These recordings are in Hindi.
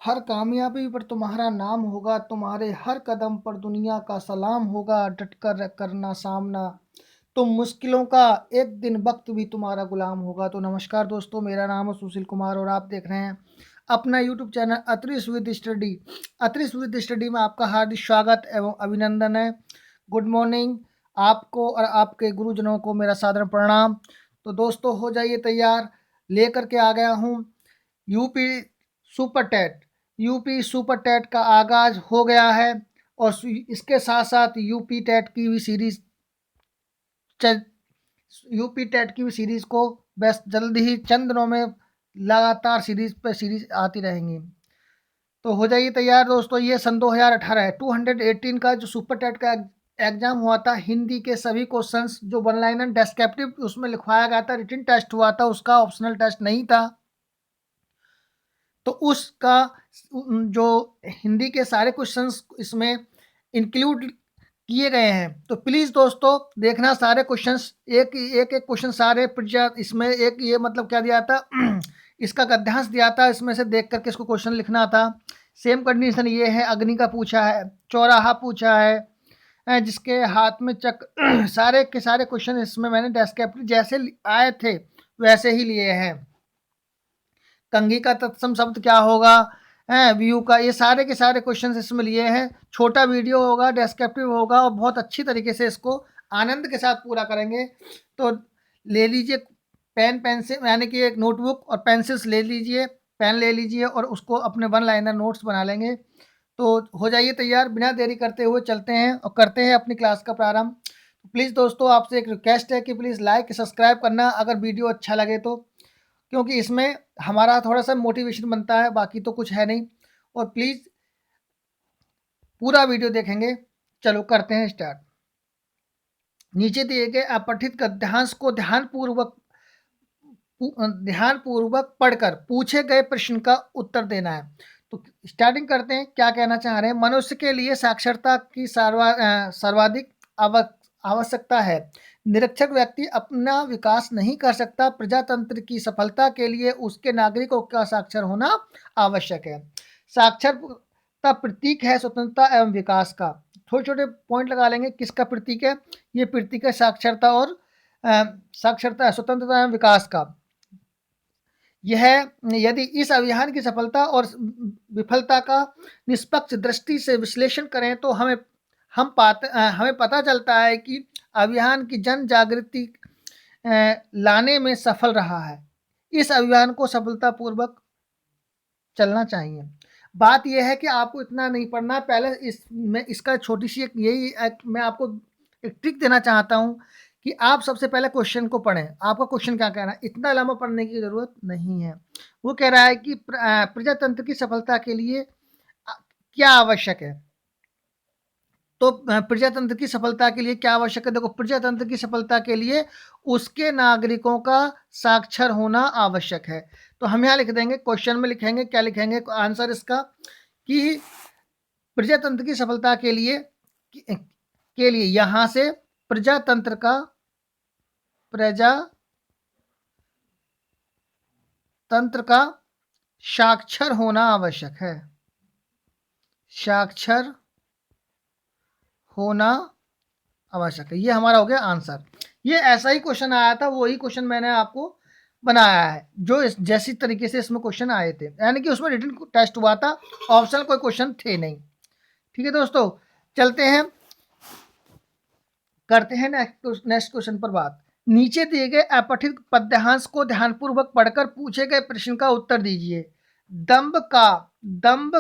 हर कामयाबी पर तुम्हारा नाम होगा, तुम्हारे हर कदम पर दुनिया का सलाम होगा, डटकर करना सामना, तुम मुश्किलों का एक दिन वक्त भी तुम्हारा गुलाम होगा। तो नमस्कार दोस्तों, मेरा नाम है सुशील कुमार और आप देख रहे हैं अपना यूट्यूब चैनल अत्रिस विद स्टडी। अत्रिस विद स्टडी में आपका हार्दिक स्वागत एवं अभिनंदन है। गुड मॉर्निंग आपको और आपके गुरुजनों को मेरा सादर प्रणाम। तो दोस्तों हो जाइए तैयार, लेकर के आ गया हूँ UP super TET. UP super TET का आगाज हो गया है और इसके साथ साथ यूपी टेट की भी सीरीज यूपी टेट की भी सीरीज को बस जल्द ही चंद दिनों में लगातार सीरीज पे सीरीज आती रहेंगी। तो हो जाइए तैयार दोस्तों। ये सन 2018 है 218 का जो सुपर टेट का एग्जाम हुआ था, हिंदी के सभी क्वेश्चंस जो वन लाइनर डेस्क्रिप्टिव उसमें लिखवाया गया था, रिटन टेस्ट हुआ था, उसका ऑप्शनल टेस्ट नहीं था। तो उसका जो हिंदी के सारे क्वेश्चंस इसमें इंक्लूड किए गए हैं। तो प्लीज़ दोस्तों देखना सारे क्वेश्चंस, एक एक एक क्वेश्चन सारे इसमें एक ये मतलब क्या दिया था इसका गद्यांश दिया था, इसमें से देख करके इसको क्वेश्चन लिखना था। सेम कंडीशन ये है, अग्नि का पूछा है, चौराहा पूछा है, जिसके हाथ में चक्र सारे के सारे क्वेश्चन इसमें मैंने डेस्क्रिप्टिव जैसे आए थे वैसे ही लिए हैं। कंघी का तत्सम शब्द क्या होगा, व्यू का, ये सारे के सारे क्वेश्चंस इसमें लिए हैं। छोटा वीडियो होगा, डेस्क्रिप्टिव होगा और बहुत अच्छी तरीके से इसको आनंद के साथ पूरा करेंगे। तो ले लीजिए पेन पेंसिल यानी कि एक नोटबुक और पेंसिल्स ले लीजिए, पेन ले लीजिए और उसको अपने वन लाइनर नोट्स बना लेंगे। तो हो जाइए तैयार, बिना देरी करते हुए चलते हैं और करते हैं अपनी क्लास का प्रारंभ। प्लीज़ दोस्तों आपसे एक रिक्वेस्ट है कि प्लीज़ लाइक सब्सक्राइब करना अगर वीडियो अच्छा लगे तो, क्योंकि इसमें हमारा थोड़ा-सा मोटिवेशन बनता है, बाकी तो कुछ है नहीं। और प्लीज़ पूरा वीडियो देखेंगे। चलो करते हैं स्टार्ट। नीचे दिए गए अपठित गद्यांश को ध्यानपूर्वक पढ़कर पूछे गए प्रश्न का उत्तर देना है। तो स्टार्टिंग करते हैं, क्या कहना चाह रहे हैं। मनुष्य के लिए साक्षरता की सर्वाधिक आवश्यकता है। निरक्षर व्यक्ति अपना विकास नहीं कर सकता। प्रजातंत्र की सफलता के लिए उसके नागरिकों का साक्षर होना आवश्यक है। साक्षरता प्रतीक है स्वतंत्रता एवं विकास का। छोटे छोटे पॉइंट लगा लेंगे, किसका प्रतीक है। ये प्रतीक है साक्षरता और साक्षरता, स्वतंत्रता एवं विकास का। यह यदि इस अभियान की सफलता और विफलता का निष्पक्ष दृष्टि से विश्लेषण करें तो हमें पता चलता है कि अभियान की जन जागृति लाने में सफल रहा है। इस अभियान को सफलतापूर्वक चलना चाहिए। बात यह है कि आपको इतना नहीं पढ़ना है। पहले इसका छोटी सी मैं आपको एक ट्रिक देना चाहता हूँ कि आप सबसे पहले क्वेश्चन को पढ़ें। आपका क्वेश्चन क्या कह रहा है, इतना लंबा पढ़ने की ज़रूरत नहीं है। वो कह रहा है कि प्रजातंत्र की सफलता के लिए क्या आवश्यक है। तो प्रजातंत्र की सफलता के लिए क्या आवश्यक है। देखो, प्रजातंत्र की सफलता के लिए उसके नागरिकों का साक्षर होना आवश्यक है। तो हम यहाँ लिख देंगे, क्वेश्चन में लिखेंगे, क्या लिखेंगे आंसर इसका, कि प्रजातंत्र की सफलता के लिए यहाँ से प्रजातंत्र का साक्षर होना आवश्यक है। साक्षर होना आवश्यक है। ये हमारा हो गया आंसर। ये ऐसा ही क्वेश्चन आया था, वही क्वेश्चन मैंने आपको बनाया है जो जैसी तरीके से इसमें क्वेश्चन आए थे, यानी कि उसमें रिटन टेस्ट हुआ था, ऑप्शनल कोई क्वेश्चन थे नहीं। ठीक है दोस्तों, चलते हैं, करते हैं नेक्स्ट क्वेश्चन पर बात। नीचे दिए गए अपठित पद्यांश को ध्यानपूर्वक पढ़कर पूछे गए प्रश्न का उत्तर दीजिए। दंभ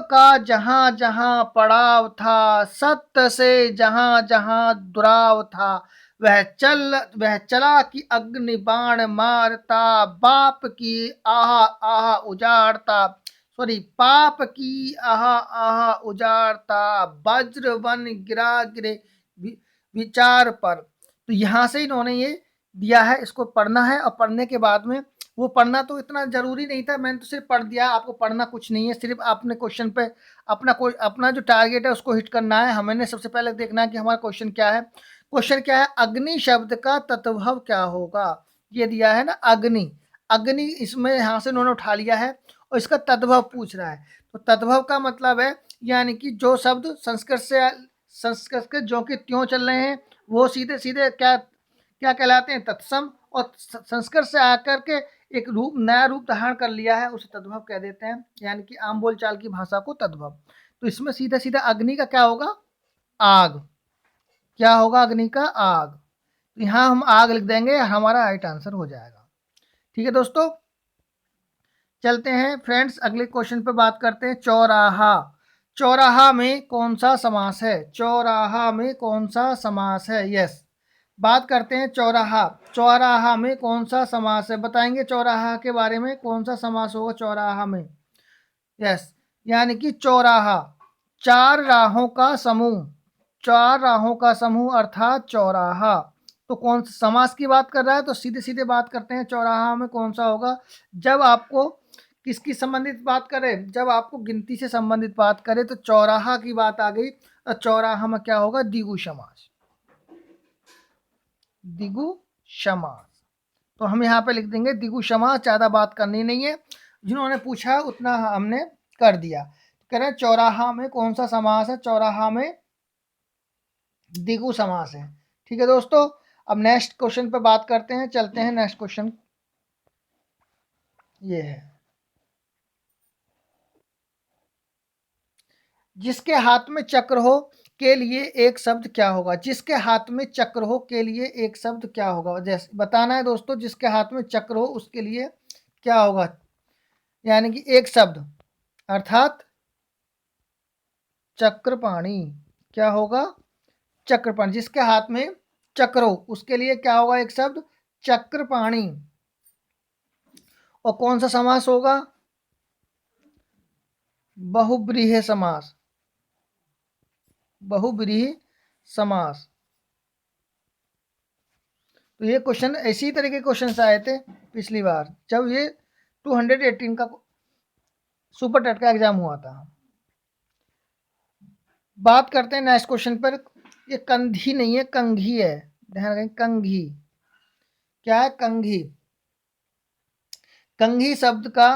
का जहां जहां पड़ाव था, सत्य से जहां जहां दुराव था, वह चला कि अग्नि बाण मारता, बाप की आह आह उजाड़ता, सॉरी, पाप की आह आह उजाड़ता, वज्र वन गिरा गिरे विचार पर। तो यहाँ से इन्होंने ये दिया है, इसको पढ़ना है और पढ़ने के बाद में वो पढ़ना तो इतना ज़रूरी नहीं था, मैंने तो सिर्फ पढ़ दिया, आपको पढ़ना कुछ नहीं है, सिर्फ आपने क्वेश्चन पे अपना जो टारगेट है उसको हिट करना है। हमें सबसे पहले देखना है कि हमारा क्वेश्चन क्या है। क्वेश्चन क्या है, अग्नि शब्द का तत्भव क्या होगा। ये दिया है ना अग्नि, अग्नि इसमें यहाँ से उन्होंने उठा लिया है और इसका तद्भव पूछ रहा है। तो तद्भव का मतलब है यानी कि जो शब्द संस्कृत के जो कि त्यों चल रहे हैं वो सीधे सीधे क्या क्या कहलाते हैं, तत्सम, और संस्कृत से आकर के एक रूप नया रूप धारण कर लिया है उसे तद्भव कह देते हैं, यानी कि आम बोलचाल की भाषा को तद्भव। तो इसमें सीधा सीधा अग्नि का क्या होगा, आग। क्या होगा, अग्नि का आग। तो यहाँ हम आग लिख देंगे, हमारा राइट आंसर हो जाएगा। ठीक है दोस्तों, चलते हैं फ्रेंड्स अगले क्वेश्चन पे बात करते हैं। चौराहा, चौराहा में कौन सा समास है, चौराहा में कौन सा समास है। यस, बात करते हैं चौराहा, चौराहा में कौन सा समास है, बताएंगे चौराहा के बारे में, कौन सा समास होगा चौराहा में। यस, यानी कि चौराहा चार राहों का समूह, चार राहों का समूह अर्थात चौराहा। तो कौन सा समास की बात कर रहा है, तो सीधे सीधे बात करते हैं चौराहा में कौन सा होगा। जब आपको किसकी संबंधित बात करें, जब आपको गिनती से संबंधित बात करें तो चौराहा की बात आ गई। चौराहा में क्या होगा, द्विगु समास, द्विगु समास। तो हम यहाँ पे लिख देंगे द्विगु समास, ज़्यादा बात करनी नहीं है, जिन्होंने पूछा उतना हमने कर दिया। तो कह रहे हैं चौराहा में कौन सा समास है, चौराहा में द्विगु समास है। ठीक है दोस्तों, अब नेक्स्ट क्वेश्चन पे बात करते हैं, चलते हैं नेक्स्ट क्वेश्चन। ये है, जिसके हाथ में चक्र हो के लिए एक शब्द क्या होगा, जिसके हाथ में चक्र हो के लिए एक शब्द क्या होगा। जैसे बताना है दोस्तों, जिसके हाथ में चक्र हो उसके लिए क्या होगा, यानी कि एक शब्द अर्थात चक्रपाणी। क्या होगा, चक्रपाणी। जिसके हाथ में चक्र हो उसके लिए क्या होगा, एक शब्द चक्रपाणी। और कौन सा समास होगा, बहुब्रीहि समास, बहुब्रीहि समास। तो ये क्वेश्चन इसी तरह के क्वेश्चन आए थे पिछली बार जब ये 218 का सुपर टेट का एग्जाम हुआ था। बात करते हैं नेक्स्ट क्वेश्चन पर। ये कंधी नहीं है, कंघी है, ध्यान रखें, कंघी। क्या है, कंघी। कंघी शब्द का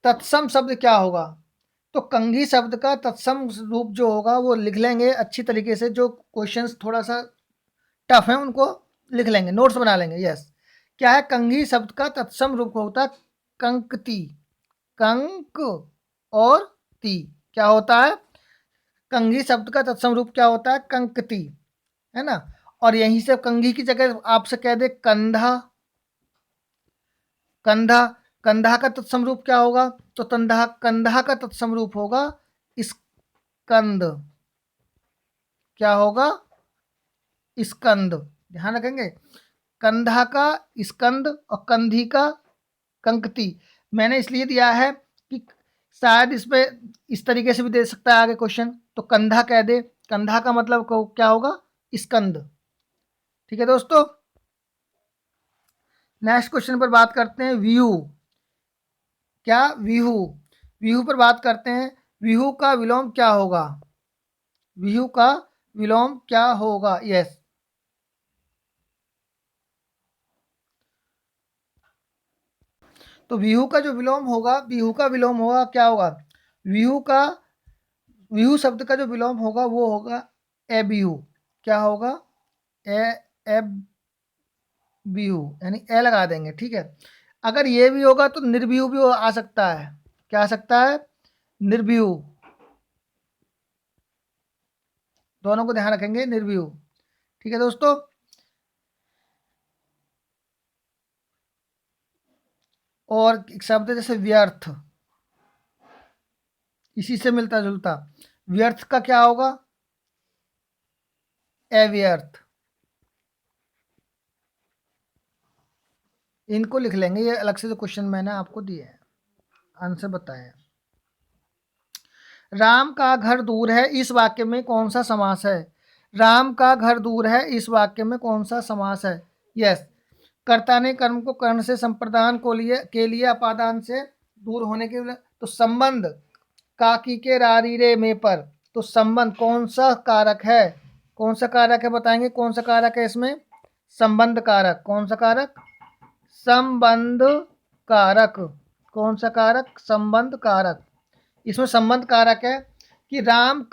तत्सम शब्द क्या होगा, तो कंघी शब्द का तत्सम रूप जो होगा वो लिख लेंगे अच्छी तरीके से, जो क्वेश्चंस थोड़ा सा टफ है उनको लिख लेंगे, नोट्स बना लेंगे। यस, क्या है, कंघी शब्द का तत्सम रूप होता है कंकती, कंक और ती। क्या होता है, कंघी शब्द का तत्सम रूप क्या होता है, कंकती, है ना। और यहीं से कंघी की जगह आपसे कह दे कंधा, कंधा, कंधा का तत्सम रूप क्या होगा, तो कंधा, कंधा का तत्सम रूप होगा स्कंद। क्या होगा, स्कंद। ध्यान रखेंगे, कंधा का स्कंद और कंधी का कंकती। मैंने इसलिए दिया है कि शायद इस पे इस तरीके से भी दे सकता है आगे क्वेश्चन, तो कंधा कह दे, कंधा का मतलब क्या होगा, स्कंद। ठीक है दोस्तों, नेक्स्ट क्वेश्चन पर बात करते हैं, व्यू। क्या, व्यूह, व्यूह पर बात करते हैं। व्यूह का विलोम क्या होगा, व्यूह का विलोम क्या होगा। यस, तो व्यूह का जो विलोम होगा, व्यूह का विलोम होगा क्या होगा, व्यूह का, व्यूह शब्द का जो विलोम होगा वो होगा एब्यू। क्या होगा, एब्यू, यानी ए लगा देंगे। ठीक है, अगर ये भी होगा तो निर्व्यूह भी आ सकता है। क्या आ सकता है, निर्व्यूह। दोनों को ध्यान रखेंगे, निर्व्यूह। ठीक है दोस्तों, और एक शब्द है जैसे व्यर्थ, इसी से मिलता जुलता। व्यर्थ का क्या होगा, अव्यर्थ। इनको लिख लेंगे, ये अलग से जो क्वेश्चन मैंने आपको दिए हैं, आंसर बताए। राम का घर दूर है, इस वाक्य में कौन सा समास है, राम का घर दूर है, इस वाक्य में कौन सा समास है। यस, कर्ता ने कर्म को कर्ण से संप्रदान को लिए के लिए अपादान से दूर होने के लिए, तो संबंध काकी के रारी रे में पर, तो संबंध कौन सा कारक है, कौन सा कारक है, बताएंगे कौन सा कारक है इसमें, संबंध कारक। कौन सा कारक, संबंध कारक। कौन सा कारक? संबंध कारक। इसमें संबंध कारक है कि राम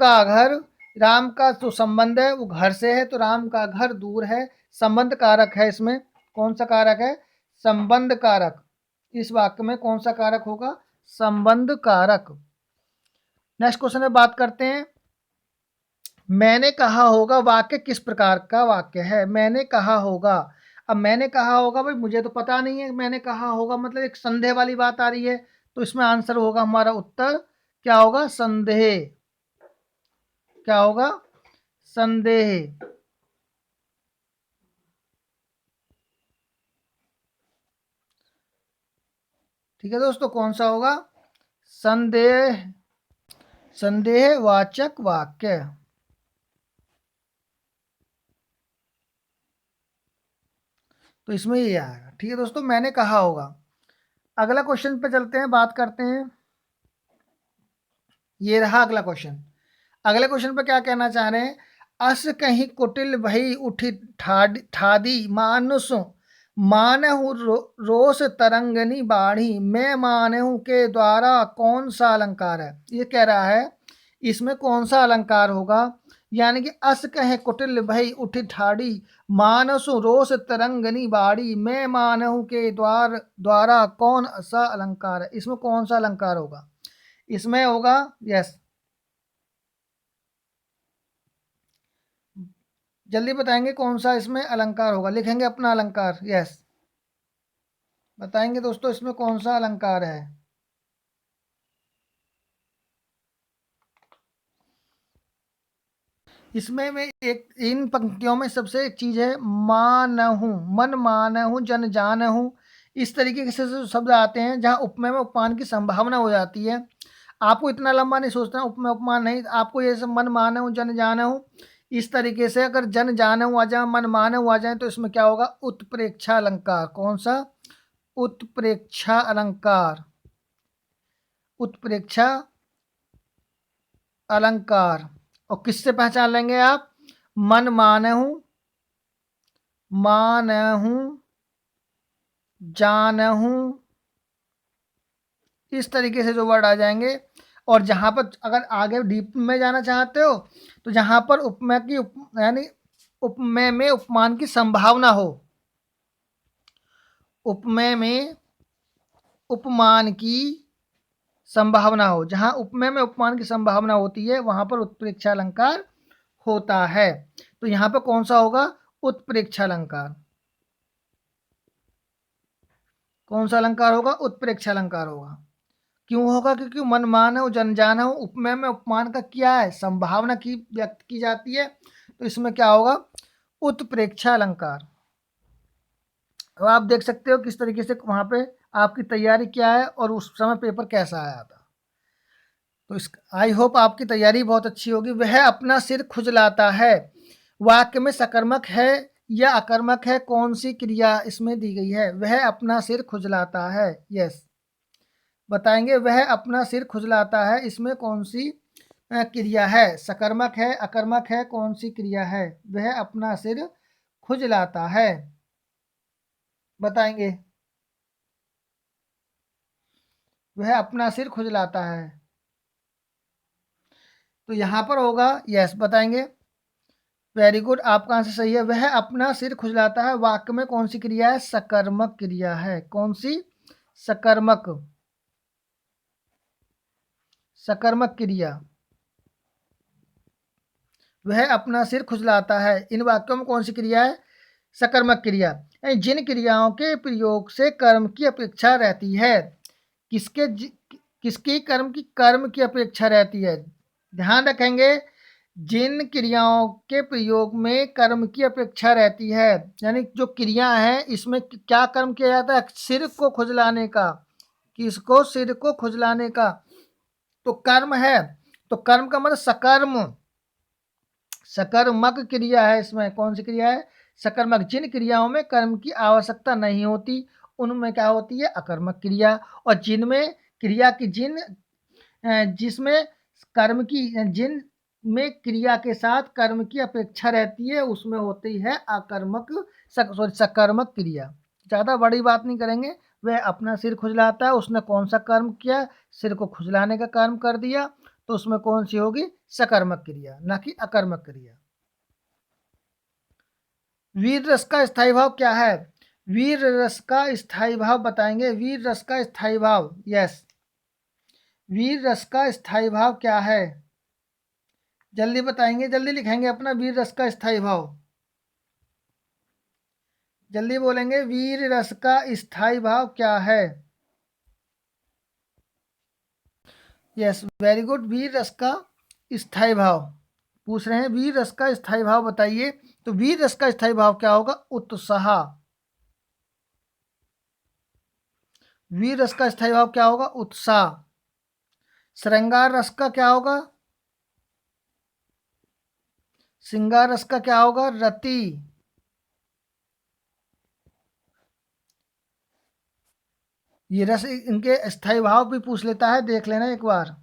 का जो संबंध है वो घर से है, तो राम का घर दूर है, संबंध कारक है। इसमें कौन सा कारक है? संबंध कारक। इस वाक्य में कौन सा कारक होगा? संबंध कारक। नेक्स्ट क्वेश्चन में बात करते हैं, मैंने कहा होगा वाक्य किस प्रकार का वाक्य है? मैंने कहा होगा। अब मैंने कहा होगा भाई मुझे तो पता नहीं है, मैंने कहा होगा मतलब एक संदेह वाली बात आ रही है, तो इसमें आंसर होगा हमारा उत्तर क्या होगा? संदेह। क्या होगा? संदेह। ठीक है दोस्तों, कौन सा होगा? संदेह। संदेहवाचक वाक्य। तो इसमें ये आएगा। ठीक है दोस्तों, मैंने कहा होगा। अगला क्वेश्चन पे चलते हैं, बात करते हैं। ये रहा अगला क्वेश्चन। अगले क्वेश्चन पे क्या कहना चाह रहे हैं? अस कहीं कुटिल भई उठी ठादी मानुस मानहु रोष तरंगनी बाढ़ी मैं मानहु के द्वारा कौन सा अलंकार है? ये कह रहा है इसमें कौन सा अलंकार होगा? यानी कि अस कहे कुटिल भई उठी ठाड़ी मानसु रोष तरंगनी बाड़ी मैं मानहु के द्वारा कौन सा अलंकार है? इसमें कौन सा अलंकार होगा? इसमें होगा, यस, जल्दी बताएंगे कौन सा इसमें अलंकार होगा, लिखेंगे अपना अलंकार। यस, बताएंगे दोस्तों इसमें कौन सा अलंकार है। इसमें मैं एक इन पंक्तियों में सबसे एक चीज है, मानहु, मन मानहु जन जानहु, इस तरीके से शब्द आते हैं जहाँ उपमेय में उपमान की संभावना हो जाती है। आपको इतना लंबा नहीं सोचना, उपमेय उपमान नहीं, आपको ये सब मन मानहु जन जानहु इस तरीके से, अगर जन जानहु आ जाए मन मानहु आ जाए तो इसमें क्या होगा? उत्प्रेक्षा अलंकार। कौन सा? उत्प्रेक्षा अलंकार। उत्प्रेक्षा अलंकार। और किससे पहचान लेंगे आप? मन मानहु, मानहु, जानहु, इस तरीके से जो वर्ड आ जाएंगे। और जहां पर अगर आगे डीप में जाना चाहते हो तो जहां पर उपमेय की यानी उपमेय में उपमान की संभावना हो, उपमेय में उपमान की संभावना हो, जहां उपमेय में उपमान की संभावना होती है वहां पर उत्प्रेक्षा अलंकार होता है। तो यहां पर कौन सा होगा? उत्प्रेक्षा अलंकार। कौन सा अलंकार होगा? उत्प्रेक्षा अलंकार होगा। क्यों होगा? क्योंकि मन मानव जन जानव उपमेय में उपमान का क्या है? संभावना की व्यक्त की जाती है, तो इसमें क्या होगा? उत्प्रेक्षा अलंकार। अब आप देख सकते हो किस तरीके से वहां पे आपकी तैयारी क्या है और उस समय पेपर कैसा आया था। तो इस आई होप आपकी तैयारी बहुत अच्छी होगी। वह अपना सिर खुजलाता है, वाक्य में सकर्मक है या अकर्मक है? कौन सी क्रिया इसमें दी गई है? वह अपना सिर खुजलाता है। यस, बताएंगे वह अपना सिर खुजलाता है, इसमें कौन सी क्रिया है? सकर्मक है, अकर्मक है, कौन सी क्रिया है? वह अपना सिर खुजलाता है, बताएंगे। वह अपना सिर खुजलाता है, तो यहां पर होगा, यस, बताएंगे। वेरी गुड, आपका आंसर सही है। वह अपना सिर खुजलाता है वाक्य में कौन सी क्रिया है? सकर्मक क्रिया है। कौन सी? सकर्मक। सकर्मक क्रिया। वह अपना सिर खुजलाता है, इन वाक्यों में कौन सी क्रिया है? सकर्मक क्रिया। जिन क्रियाओं के प्रयोग से कर्म की अपेक्षा रहती है, किसके किसकी कर्म की अपेक्षा रहती है? ध्यान रखेंगे, जिन क्रियाओं के प्रयोग में कर्म की अपेक्षा रहती है, यानी जो क्रिया है इसमें क्या कर्म किया जाता है? सिर को खुजलाने का। किसको? सिर को खुजलाने का तो कर्म है। तो कर्म का मतलब सकर्म, सकर्मक क्रिया है। इसमें कौन सी क्रिया है? सकर्मक। जिन क्रियाओं में कर्म की आवश्यकता नहीं होती उनमें क्या होती है? अकर्मक क्रिया। और जिनमें क्रिया की जिसमें कर्म की जिन में क्रिया के साथ कर्म की अपेक्षा रहती है उसमें होती है अकर्मक, सकर्मक क्रिया। ज़्यादा बड़ी बात नहीं करेंगे, वह अपना सिर खुजलाता है, उसने कौन सा कर्म किया, सिर को खुजलाने का कर्म कर दिया, तो उसमें कौन सी होगी, सकर्मक क्रिया, ना कि अकर्मक क्रिया। वीर रस का स्थायी भाव क्या है, वीर रस का स्थायी भाव बताएंगे, वीर रस का स्थायी भाव, यस, वीर रस का स्थायी भाव क्या है, जल्दी बताएंगे, जल्दी लिखेंगे अपना वीर रस का स्थायी भाव, जल्दी बोलेंगे, वीर रस का स्थायी भाव क्या है। यस, वेरी गुड, वीर रस का स्थायी भाव पूछ रहे हैं, वीर रस का स्थायी भाव बताइए। तो वीर रस का स्थायी भाव क्या होगा, उत्साह। वीर रस का स्थायी भाव क्या होगा, उत्साह। श्रृंगार रस का क्या होगा, श्रृंगार रस का क्या होगा, रति। ये रस इनके स्थायी भाव भी पूछ लेता है, देख लेना एक बार।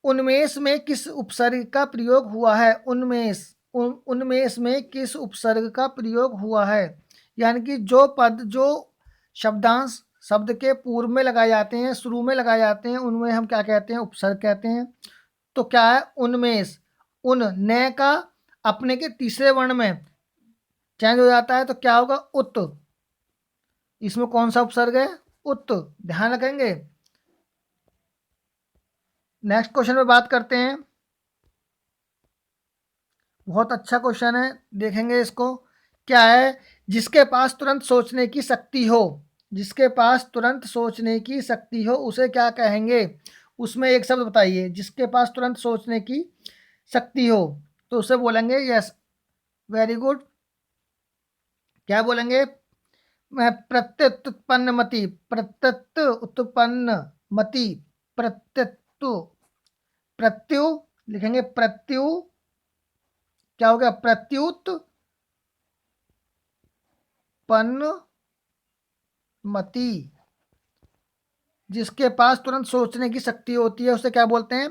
उन्मेष में किस उपसर्ग का प्रयोग हुआ है, उन्मेष, उन्मेष में किस उपसर्ग का प्रयोग हुआ है, यानी कि जो पद, जो शब्दांश शब्द के पूर्व में लगाए जाते हैं, शुरू में लगाए जाते हैं, उनमें हम क्या कहते हैं, उपसर्ग कहते हैं। तो क्या है, उन्मेष, उन न का अपने के तीसरे वर्ण में चेंज हो जाता है, तो क्या होगा, उत। इसमें कौन सा उपसर्ग है, उत, ध्यान रखेंगे। नेक्स्ट क्वेश्चन पे बात करते हैं, बहुत अच्छा क्वेश्चन है, देखेंगे इसको। क्या है, जिसके पास तुरंत सोचने की शक्ति हो, जिसके पास तुरंत सोचने की शक्ति हो उसे क्या कहेंगे, उसमें एक शब्द बताइए, जिसके पास तुरंत सोचने की शक्ति हो, तो उसे बोलेंगे, यस, वेरी गुड, क्या बोलेंगे, प्रत्युत्पन्नमति, प्रत्युत्पन्नमति, प्रत्यु, प्रत्यु लिखेंगे, प्रत्यु, क्या हो गया, प्रत्युत्पन्नमति। जिसके पास तुरंत सोचने की शक्ति होती है उसे क्या बोलते हैं,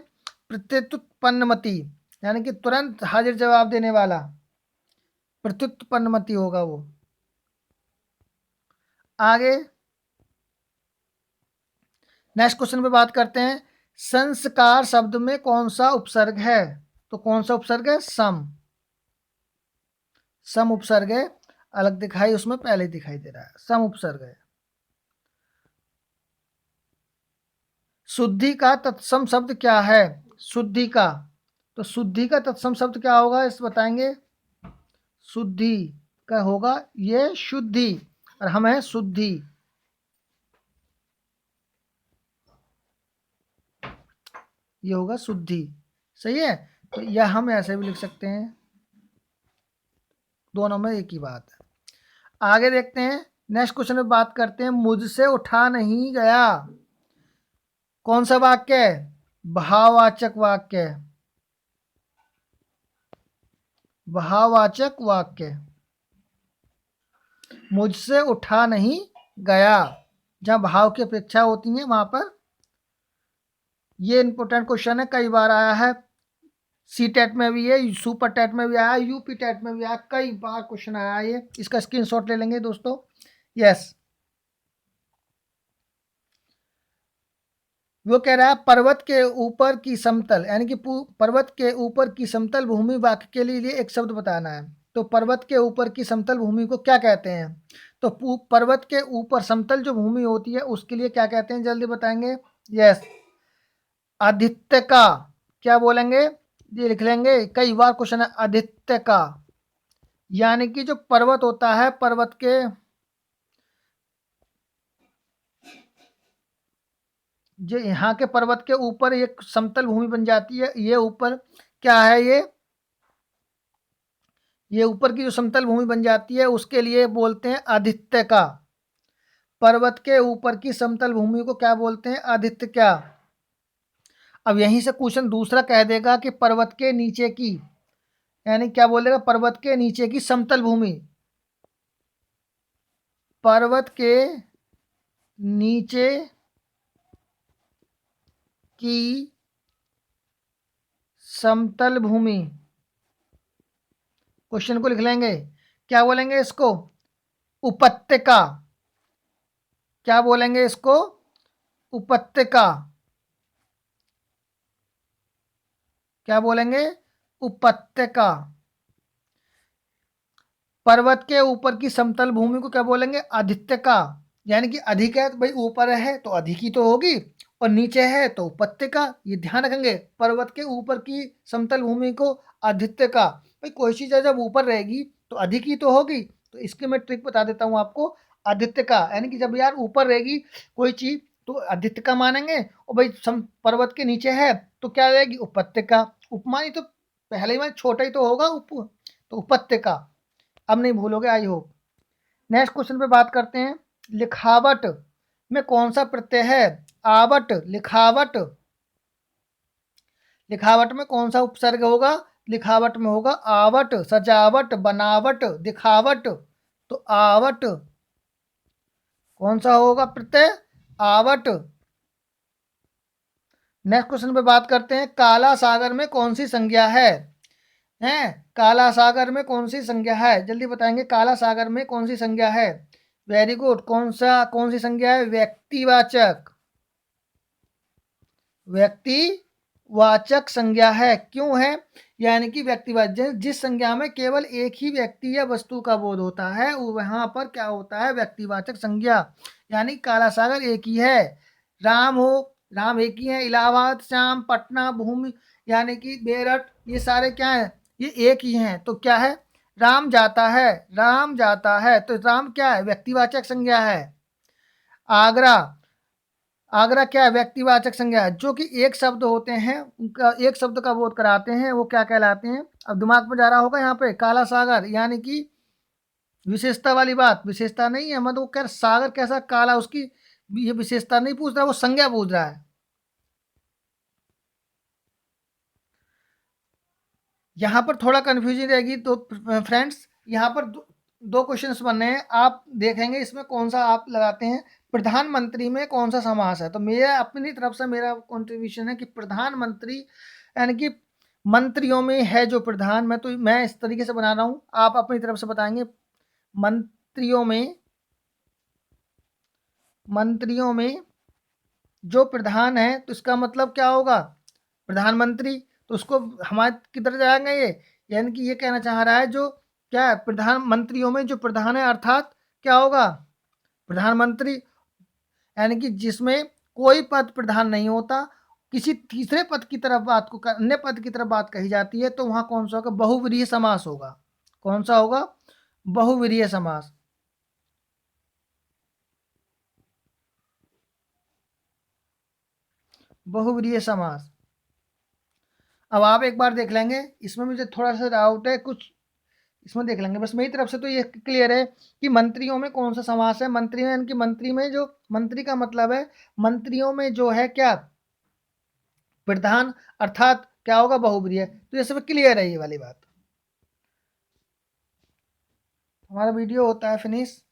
प्रत्युत्पन्नमति, यानी कि तुरंत हाजिर जवाब देने वाला, प्रत्युत्पन्नमति होगा वो। आगे नेक्स्ट क्वेश्चन पे बात करते हैं, संस्कार शब्द में कौन सा उपसर्ग है, तो कौन सा उपसर्ग है, सम, सम उपसर्ग है, अलग दिखाई उसमें पहले दिखाई दे रहा है, सम उपसर्ग है। शुद्धि का तत्सम शब्द क्या है, शुद्धि का, तो शुद्धि का तत्सम शब्द क्या होगा, इस बताएंगे, शुद्धि का होगा ये शुद्धि, और हम है शुद्धि, ये होगा शुद्धि, सही है। तो यह हम ऐसे भी लिख सकते हैं, दोनों में एक ही बात है। आगे देखते हैं, नेक्स्ट क्वेश्चन में बात करते हैं, मुझसे उठा नहीं गया, कौन सा वाक्य है, भाववाचक वाक्य, भाववाचक वाक्य, मुझसे उठा नहीं गया, जहां भाव की अपेक्षा होती है वहां पर, ये इंपॉर्टेंट क्वेश्चन है, कई बार आया है, सी टेट में भी है, सुपर टेट में भी आया, यूपी टेट में भी आया, कई बार क्वेश्चन आया ये, इसका स्क्रीनशॉट ले लेंगे दोस्तों। यस, वो कह रहा है, पर्वत के ऊपर की समतल, यानी कि पर्वत के ऊपर की समतल भूमि वाक्य के लिए एक शब्द बताना है। तो पर्वत के ऊपर की समतल भूमि को क्या कहते हैं, तो पर्वत के ऊपर समतल जो भूमि होती है उसके लिए क्या कहते हैं, जल्दी बताएंगे। यस, आदित्य का, क्या बोलेंगे, ये लिख लेंगे, कई बार क्वेश्चन है, आदित्य का, यानी कि जो पर्वत होता है, पर्वत के, जो यहाँ के पर्वत के ऊपर एक समतल भूमि बन जाती है, ये ऊपर क्या है, ये ऊपर की जो समतल भूमि बन जाती है उसके लिए बोलते हैं आदित्य का, पर्वत के ऊपर की समतल भूमि को क्या बोलते हैं, आदित्य क्या। अब यहीं से क्वेश्चन दूसरा कह देगा कि पर्वत के नीचे की, यानी क्या बोलेगा, पर्वत के नीचे की समतल भूमि, पर्वत के नीचे की समतल भूमि क्वेश्चन को लिख लेंगे, क्या बोलेंगे इसको? उपत्यका। क्या बोलेंगे इसको? उपत्यका। क्या बोलेंगे? उपत्यका। पर्वत के ऊपर की समतल भूमि को क्या बोलेंगे? आदित्यका। यानी कि अधिक है तो भाई ऊपर है तो अधिक ही तो होगी, और नीचे है तो उपत्यका। ये ध्यान रखेंगे, पर्वत के ऊपर की समतल भूमि को आदित्यका। भाई कोई चीज़ जब ऊपर रहेगी तो अधिक ही तो होगी, तो इसके मैं ट्रिक बता देता हूँ आपको। आदित्यका यानी कि जब यार ऊपर रहेगी कोई चीज़ तो आदित्यका मानेंगे, और भाई पर्वत के नीचे है तो क्या रहेगी? उपत्यका। उपमानी तो पहले ही में छोटा ही तो होगा, तो उपत्यका। अब नहीं भूलोगे, आई होप। नेक्स्ट क्वेश्चन पे बात करते हैं। लिखावट में कौन सा प्रत्यय है? आवट। लिखावट। लिखावट में कौन सा उपसर्ग होगा? लिखावट में होगा आवट। सजावट, बनावट, दिखावट, तो आवट। कौन सा होगा प्रत्यय? आवट। नेक्स्ट क्वेश्चन पे बात करते हैं। काला सागर में कौन सी संज्ञा है? हैं, काला सागर में कौन सी संज्ञा है? जल्दी बताएंगे, काला सागर में कौन सी संज्ञा है? Very good. कौन सी संज्ञा है? व्यक्तिवाचक। व्यक्तिवाचक संज्ञा है। क्यों है? यानी कि व्यक्तिवाचक, जिस संज्ञा में केवल एक ही व्यक्ति या वस्तु का बोध होता है वहां पर क्या होता है? व्यक्तिवाचक संज्ञा। यानी काला सागर एक ही है। राम हो, राम एक ही है। इलाहाबाद, श्याम, पटना, भूमि यानी कि बेरठ, ये सारे क्या है? ये एक ही हैं। तो क्या है? राम जाता है। राम जाता है, तो राम क्या है? व्यक्तिवाचक संज्ञा है। आगरा, आगरा क्या है? व्यक्तिवाचक संज्ञा है। जो कि एक शब्द होते हैं उनका एक शब्द का बोध कराते हैं वो क्या कहलाते हैं? अब दिमाग में जा रहा होगा यहाँ पे, काला सागर यानी कि विशेषता वाली बात। विशेषता नहीं है, मतलब वो कह सागर कैसा काला, उसकी ये विशेषता नहीं पूछ रहा, वो संज्ञा पूछ रहा है। यहाँ पर थोड़ा कन्फ्यूजन रहेगी तो फ्रेंड्स, यहाँ पर दो क्वेश्चंस बनने हैं, आप देखेंगे इसमें कौन सा आप लगाते हैं। प्रधानमंत्री में कौन सा समास है? तो मेरा अपनी तरफ से मेरा कंट्रीब्यूशन है कि प्रधानमंत्री यानी कि मंत्रियों में है जो प्रधान, मैं इस तरीके से बना रहा हूँ, आप अपनी तरफ से बताएंगे। मंत्रियों में, मंत्रियों में जो प्रधान है तो इसका मतलब क्या होगा? प्रधानमंत्री। तो उसको हमारे किधर जाएगा ये? यानी कि ये कहना चाह रहा है जो क्या है, प्रधानमंत्रियों में जो प्रधान है अर्थात क्या होगा? प्रधानमंत्री। यानी कि जिसमें कोई पद प्रधान नहीं होता, किसी तीसरे पद की तरफ बात को अन्य पद की तरफ बात कही जाती है, तो वहां कौन सा होगा? बहुव्रीहि समास होगा। कौन सा होगा? बहुव्रीहि समास। बहुव्रीहि समास। अब आप एक बार देख लेंगे, इसमें मुझे थोड़ा सा डाउट है कुछ, इसमें देख लेंगे। बस मेरी तरफ से तो ये क्लियर है कि मंत्रियों में कौन सा समास है। मंत्री में यानी कि मंत्री में जो मंत्री का मतलब है, मंत्रियों में जो है क्या? प्रधान, अर्थात क्या होगा? बहुब्रीहि। तो ये सब क्लियर है ये वाली बात। हमारा वीडियो होता है फिनिश।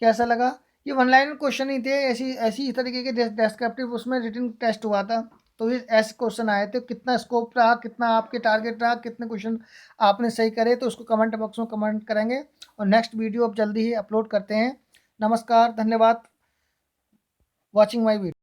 कैसा लगा? ये वन लाइन क्वेश्चन ही थे, ऐसी ऐसी इस तरीके के डेस्क्रिप्टिव उसमें रिटन टेस्ट हुआ था, तो ये ऐसे क्वेश्चन आए थे। कितना स्कोप रहा, कितना आपके टारगेट रहा, कितने क्वेश्चन आपने सही करे, तो उसको कमेंट बॉक्स में कमेंट करेंगे, और नेक्स्ट वीडियो अब जल्दी ही अपलोड करते हैं। नमस्कार, धन्यवाद वॉचिंग माय वीडियो।